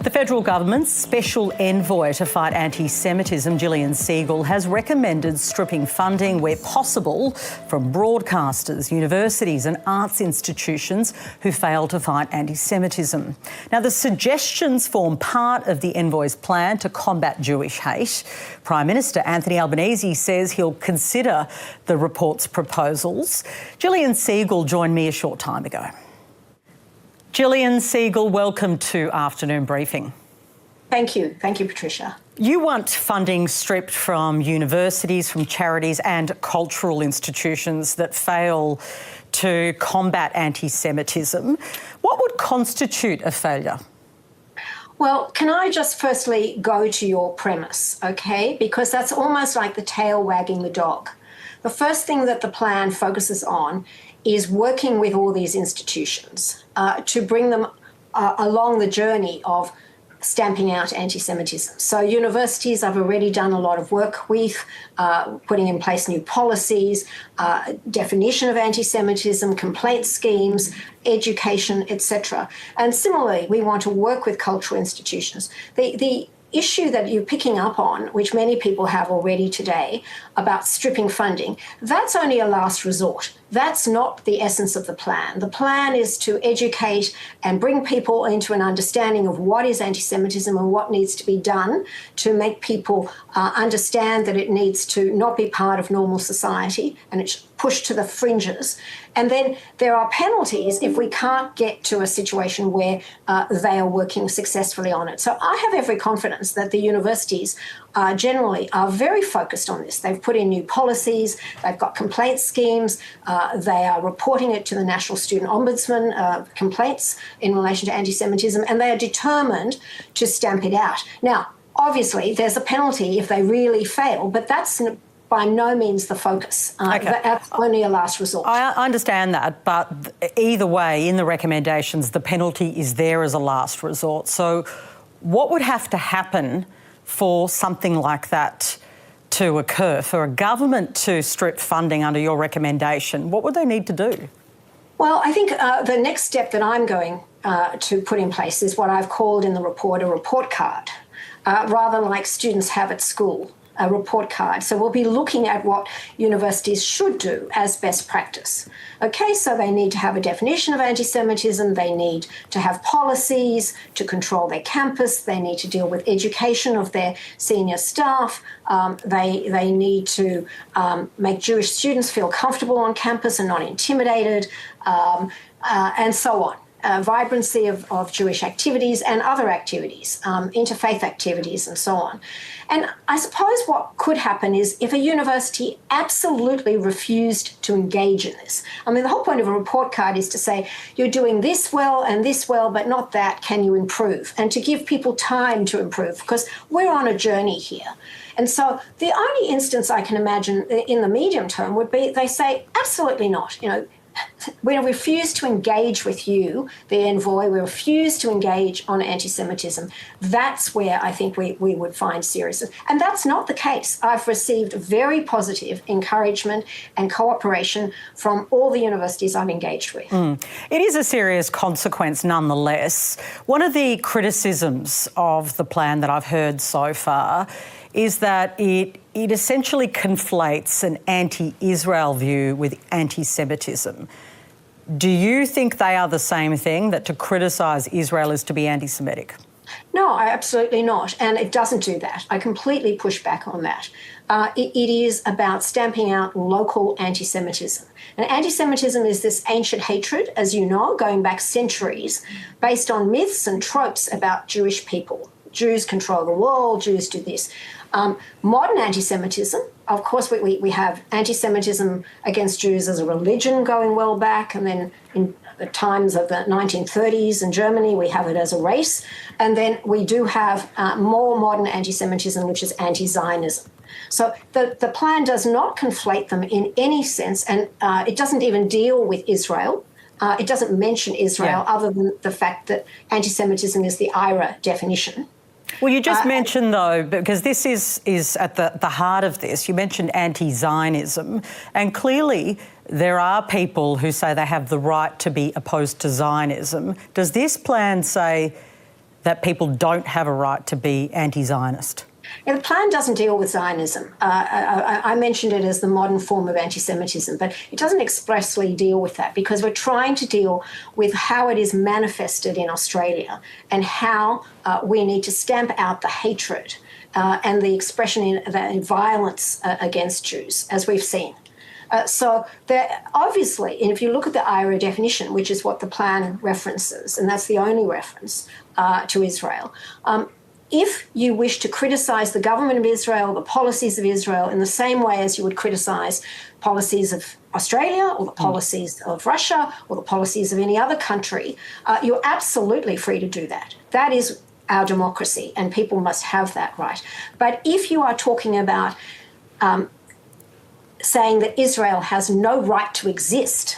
The federal government's special envoy to fight anti-Semitism, Jillian Segal, has recommended stripping funding where possible from broadcasters, universities and arts institutions who fail to fight anti-Semitism. Now, the suggestions form part of the envoy's plan to combat Jewish hate. Prime Minister Anthony Albanese says he'll consider the report's proposals. Jillian Segal joined me a short time ago. Jillian Segal, welcome to Afternoon Briefing. Thank you. Thank you, Patricia. You want funding stripped from universities, from charities and cultural institutions that fail to combat anti-Semitism. What would constitute a failure? Well, can I just firstly go to your premise, okay? Because that's almost like the tail wagging the dog. The first thing that the plan focuses on is working with all these institutions to bring them along the journey of stamping out anti-Semitism. So universities I've already done a lot of work with, putting in place new policies, definition of anti-Semitism, complaint schemes, education, etc. And similarly, we want to work with cultural institutions. The issue that you're picking up on, which many people have already today, about stripping funding, that's only a last resort. That's not the essence of the plan. The plan is to educate and bring people into an understanding of what is anti-Semitism and what needs to be done to make people understand that it needs to not be part of normal society and it's pushed to the fringes. And then there are penalties if we can't get to a situation where they are working successfully on it. So I have every confidence that the universities generally are very focused on this. They've put in new policies, they've got complaint schemes, they are reporting it to the National Student Ombudsman, complaints in relation to anti-Semitism, and they are determined to stamp it out. Now, obviously, there's a penalty if they really fail, but that's by no means the focus. Okay. That's only a last resort. I understand that, but either way, in the recommendations, the penalty is there as a last resort. So what would have to happen for something like that to occur, for a government to strip funding under your recommendation? What would they need to do? Well, I think the next step that I'm going to put in place is what I've called in the report a report card, rather like students have at school, a report card. So we'll be looking at what universities should do as best practice. Okay, so they need to have a definition of anti-Semitism, they need to have policies to control their campus, they need to deal with education of their senior staff, they need to make Jewish students feel comfortable on campus and not intimidated, and so on. Vibrancy of Jewish activities and other activities, interfaith activities and so on. And I suppose what could happen is if a university absolutely refused to engage in this. I mean, the whole point of a report card is to say, you're doing this well, but not that, can you improve? And to give people time to improve, because we're on a journey here. And so the only instance I can imagine in the medium term would be they say, absolutely not, we refuse to engage with you, the envoy, we refuse to engage on anti-Semitism. That's where I think we would find seriousness. And that's not the case. I've received very positive encouragement and cooperation from all the universities I've engaged with. It is a serious consequence nonetheless. One of the criticisms of the plan that I've heard so far is that it essentially conflates an anti-Israel view with anti-Semitism. Do you think they are the same thing, that to criticise Israel is to be anti-Semitic? No, absolutely not. And it doesn't do that. I completely push back on that. It is about stamping out local anti-Semitism. And anti-Semitism is this ancient hatred, as you know, going back centuries, based on myths and tropes about Jewish people. Jews control the world, Jews do this. Modern anti-Semitism, of course, we have anti-Semitism against Jews as a religion going well back, and then in the times of the 1930s in Germany, we have it as a race. And then we do have more modern anti-Semitism, which is anti-Zionism. So the plan does not conflate them in any sense, and it doesn't even deal with Israel. It doesn't mention Israel other than the fact that anti-Semitism is the IRA definition. Well, you just mentioned, though, because this is at the heart of this, you mentioned anti-Zionism, and clearly there are people who say they have the right to be opposed to Zionism. Does this plan say that people don't have a right to be anti-Zionist? Yeah, the plan doesn't deal with Zionism. I mentioned it as the modern form of anti-Semitism, but it doesn't expressly deal with that because we're trying to deal with how it is manifested in Australia and how we need to stamp out the hatred and the expression in the violence against Jews, as we've seen. So obviously, and if you look at the IRA definition, which is what the plan references, and that's the only reference to Israel, if you wish to criticise the government of Israel, the policies of Israel, in the same way as you would criticise policies of Australia or the policies of Russia or the policies of any other country, you're absolutely free to do that. That is our democracy, and people must have that right. But if you are talking about saying that Israel has no right to exist,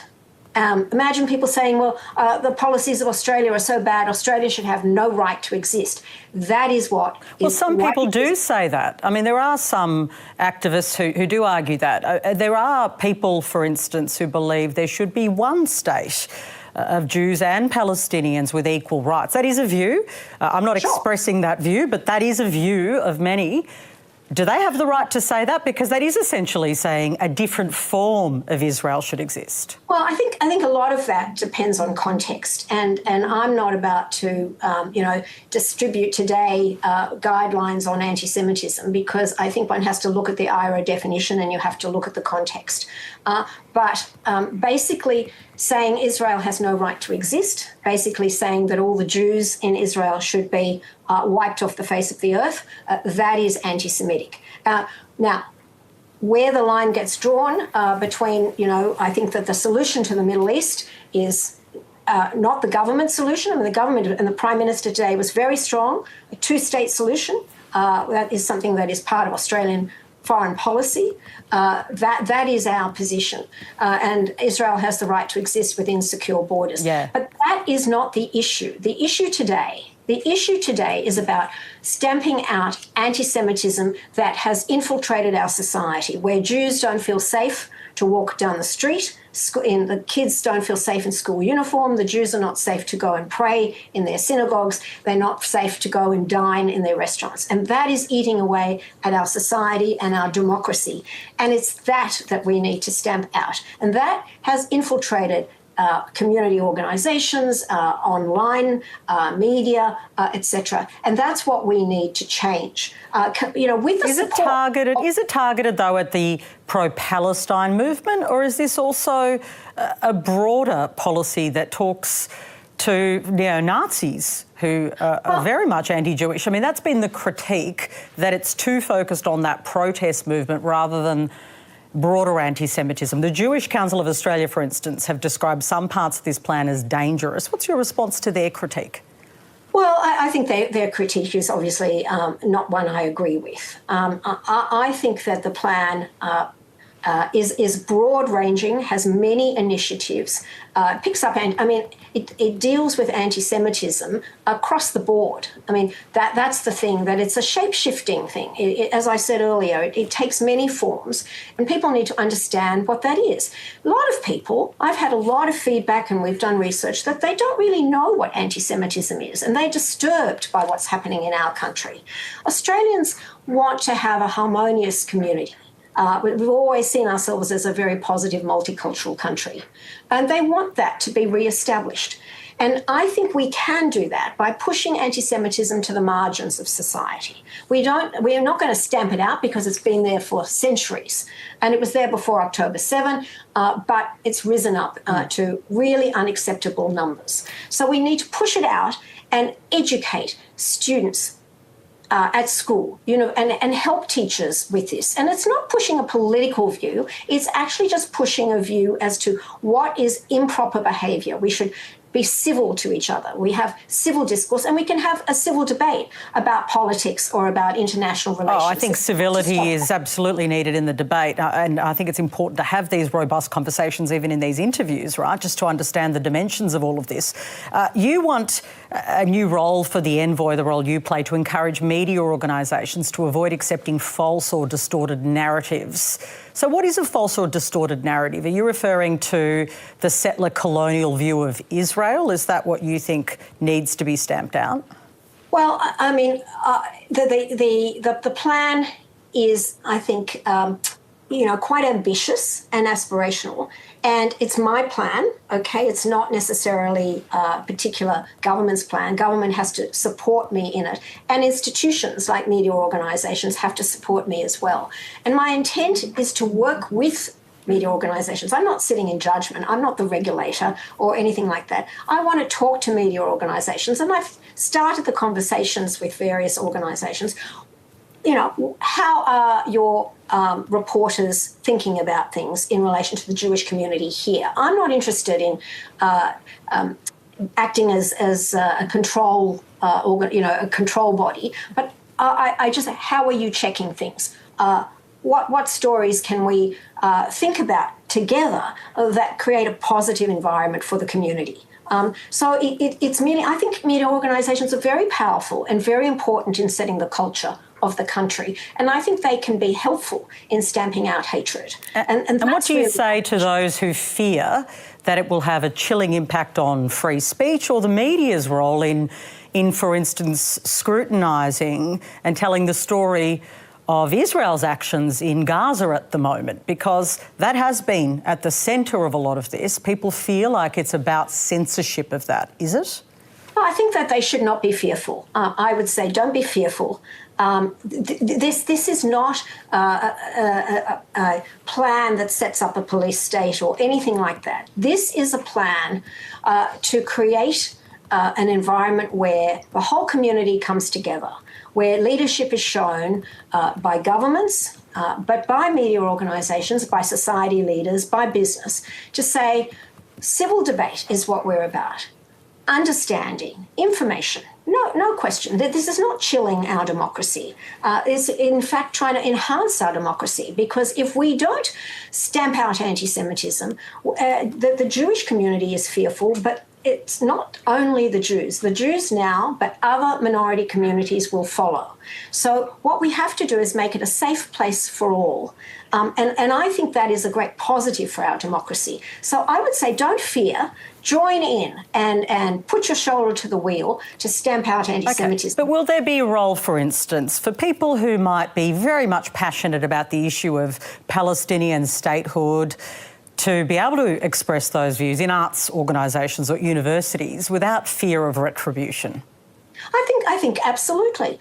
imagine people saying, well, the policies of Australia are so bad, Australia should have no right to exist. That is what... Well, some people do say that. I mean, there are some activists who do argue that. There are people, for instance, who believe there should be one state of Jews and Palestinians with equal rights. That is a view. I'm not expressing that view, but that is a view of many. Do they have the right to say that? Because that is essentially saying a different form of Israel should exist. Well, I think a lot of that depends on context, and I'm not about to distribute today guidelines on anti-Semitism, because I think one has to look at the IRA definition and you have to look at the context. But basically saying Israel has no right to exist, basically saying that all the Jews in Israel should be wiped off the face of the earth, that is anti-Semitic. Now, where the line gets drawn between, I think that the solution to the Middle East is not the government solution. I mean, the government and the Prime Minister today was very strong. A two-state solution, that is something that is part of Australian foreign policy. That is our position. And Israel has the right to exist within secure borders. Yeah. But that is not the issue. The issue today is about stamping out anti-Semitism that has infiltrated our society, where Jews don't feel safe to walk down the street, the kids don't feel safe in school uniform, the Jews are not safe to go and pray in their synagogues, they're not safe to go and dine in their restaurants. And that is eating away at our society and our democracy. And it's that we need to stamp out. And that has infiltrated community organisations, online media, etc., and that's what we need to change. With the support. Is it targeted though at the pro-Palestine movement, or is this also a broader policy that talks to neo-Nazis who are very much anti-Jewish? I mean, that's been the critique, that it's too focused on that protest movement rather than broader anti-Semitism. The Jewish Council of Australia, for instance, have described some parts of this plan as dangerous. What's your response to their critique? Well, I think their critique is obviously not one I agree with. I think that the plan is broad-ranging, has many initiatives, picks up, it deals with anti-Semitism across the board. I mean, that's the thing, that it's a shape-shifting thing. As I said earlier, it takes many forms, and people need to understand what that is. A lot of people, I've had a lot of feedback, and we've done research, that they don't really know what anti-Semitism is, and they're disturbed by what's happening in our country. Australians want to have a harmonious community. We've always seen ourselves as a very positive multicultural country, and they want that to be re-established. And I think we can do that by pushing anti-Semitism to the margins of society. We are not going to stamp it out, because it's been there for centuries, and it was there before October 7, but it's risen up to really unacceptable numbers. So we need to push it out and educate students at school, and help teachers with this. And it's not pushing a political view, it's actually just pushing a view as to what is improper behaviour. We should be civil to each other. We have civil discourse, and we can have a civil debate about politics or about international relations. I think civility is absolutely needed in the debate, and I think it's important to have these robust conversations even in these interviews, right, just to understand the dimensions of all of this. You want a new role for the envoy, the role you play, to encourage media organisations to avoid accepting false or distorted narratives. So what is a false or distorted narrative? Are you referring to the settler colonial view of Israel? Is that what you think needs to be stamped out? Well, I mean, the plan is, I think, quite ambitious and aspirational. And it's my plan, okay? It's not necessarily a particular government's plan. Government has to support me in it. And institutions like media organisations have to support me as well. And my intent is to work with media organisations. I'm not sitting in judgment. I'm not the regulator or anything like that. I want to talk to media organisations, and I've started the conversations with various organisations. How are your reporters thinking about things in relation to the Jewish community here? I'm not interested in acting as a control a control body, but I just, how are you checking things? What stories can we think about together that create a positive environment for the community? So it's meaning, I think media organisations are very powerful and very important in setting the culture of the country. And I think they can be helpful in stamping out hatred. And what do you say to those who fear that it will have a chilling impact on free speech or the media's role in for instance, scrutinising and telling the story of Israel's actions in Gaza at the moment, because that has been at the centre of a lot of this. People feel like it's about censorship of that. Is it? Well, I think that they should not be fearful. I would say don't be fearful. This is not a plan that sets up a police state or anything like that. This is a plan to create an environment where the whole community comes together, where leadership is shown by governments, but by media organisations, by society leaders, by business, to say civil debate is what we're about. Understanding, information, no question. This is not chilling our democracy. It's in fact trying to enhance our democracy, because if we don't stamp out anti-Semitism, the Jewish community is fearful, but it's not only the Jews now, but other minority communities will follow. So what we have to do is make it a safe place for all. And I think that is a great positive for our democracy. So I would say don't fear, join in and put your shoulder to the wheel to stamp out anti-Semitism. Okay. But will there be a role, for instance, for people who might be very much passionate about the issue of Palestinian statehood, to be able to express those views in arts organisations or universities without fear of retribution? I think absolutely.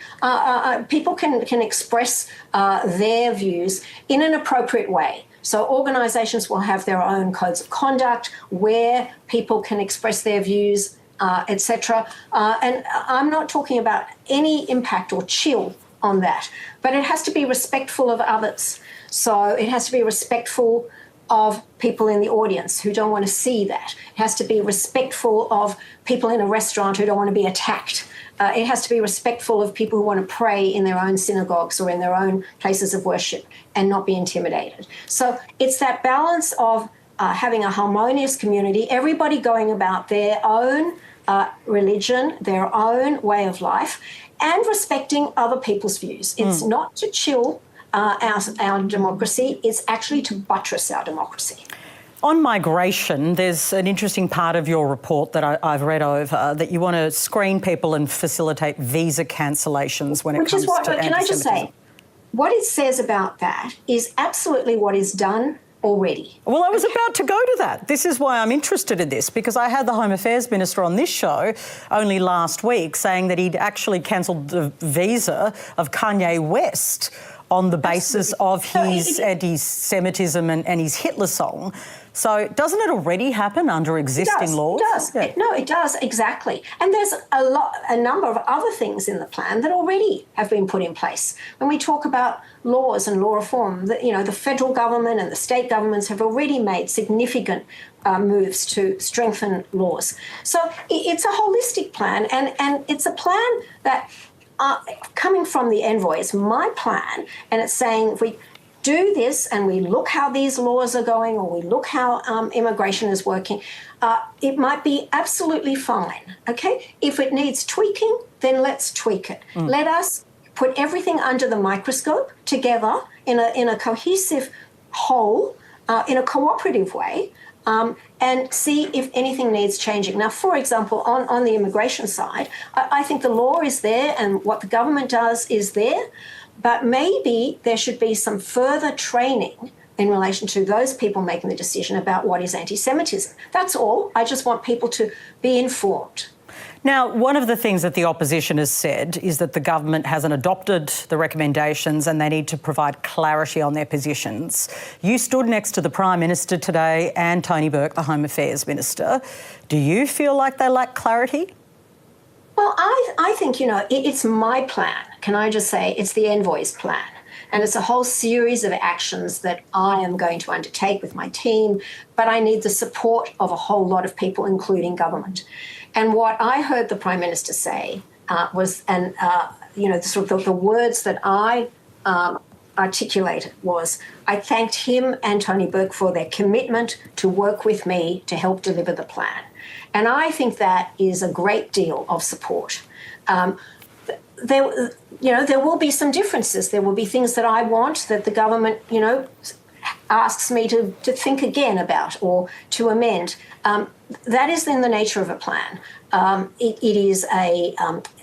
People can express their views in an appropriate way. So organisations will have their own codes of conduct where people can express their views, etc. And I'm not talking about any impact or chill on that, but it has to be respectful of others. So it has to be respectful of people in the audience who don't want to see that. It has to be respectful of people in a restaurant who don't want to be attacked. It has to be respectful of people who want to pray in their own synagogues or in their own places of worship and not be intimidated. So it's that balance of having a harmonious community, everybody going about their own religion, their own way of life, and respecting other people's views. It's not to chill our democracy, it's actually to buttress our democracy. On migration, there's an interesting part of your report that I've read over, that you want to screen people and facilitate visa cancellations when it comes to anti-Semitism. Can I just say, what it says about that is absolutely what is done already. Well, I was about to go to that. This is why I'm interested in this, because I had the Home Affairs Minister on this show only last week saying that he'd actually cancelled the visa of Kanye West on the basis of his anti-Semitism and his Hitler song. So doesn't it already happen under existing laws? It does. Yeah. No, it does, exactly. And there's a number of other things in the plan that already have been put in place. When we talk about laws and law reform, the federal government and the state governments have already made significant moves to strengthen laws. So it's a holistic plan, and it's a plan that coming from the envoy, it's my plan, and it's saying if we do this and we look how these laws are going, or we look how immigration is working, it might be absolutely fine, okay? If it needs tweaking, then let's tweak it. Let us put everything under the microscope together in a cohesive whole, in a cooperative way, and see if anything needs changing. Now, for example, on the immigration side, I think the law is there and what the government does is there, but maybe there should be some further training in relation to those people making the decision about what is anti-Semitism. That's all. I just want people to be informed. Now, one of the things that the opposition has said is that the government hasn't adopted the recommendations and they need to provide clarity on their positions. You stood next to the Prime Minister today and Tony Burke, the Home Affairs Minister. Do you feel like they lack clarity? Well, I think, it's my plan. Can I just say it's the envoy's plan? And it's a whole series of actions that I am going to undertake with my team, but I need the support of a whole lot of people, including government. And what I heard the Prime Minister say was, the words that I articulated was, I thanked him and Tony Burke for their commitment to work with me to help deliver the plan. And I think that is a great deal of support. There will be some differences. There will be things that I want that the government, asks me to think again about or to amend. That is in the nature of a plan. It is a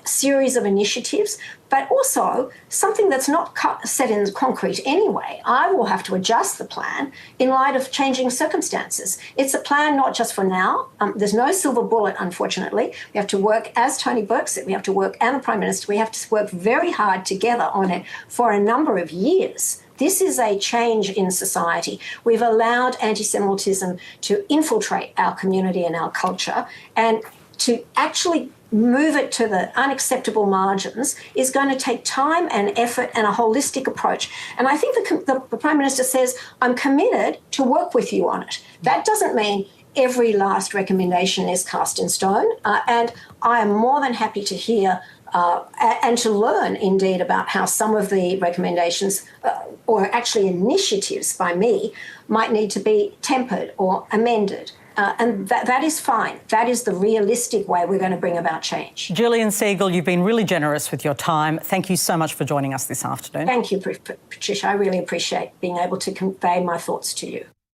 series of initiatives, but also something that's not set in concrete anyway. I will have to adjust the plan in light of changing circumstances. It's a plan not just for now. There's no silver bullet, unfortunately. We have to work, as Tony Burke said, we have to work, and the Prime Minister, we have to work very hard together on it for a number of years. This is a change in society. We've allowed anti-Semitism to infiltrate our community and our culture, and to actually move it to the unacceptable margins is going to take time and effort and a holistic approach. And I think the Prime Minister says, I'm committed to work with you on it. That doesn't mean every last recommendation is cast in stone. And I am more than happy to hear and to learn, indeed, about how some of the recommendations or actually initiatives by me might need to be tempered or amended. And that is fine. That is the realistic way we're going to bring about change. Jillian Segal, you've been really generous with your time. Thank you so much for joining us this afternoon. Thank you, Patricia. I really appreciate being able to convey my thoughts to you.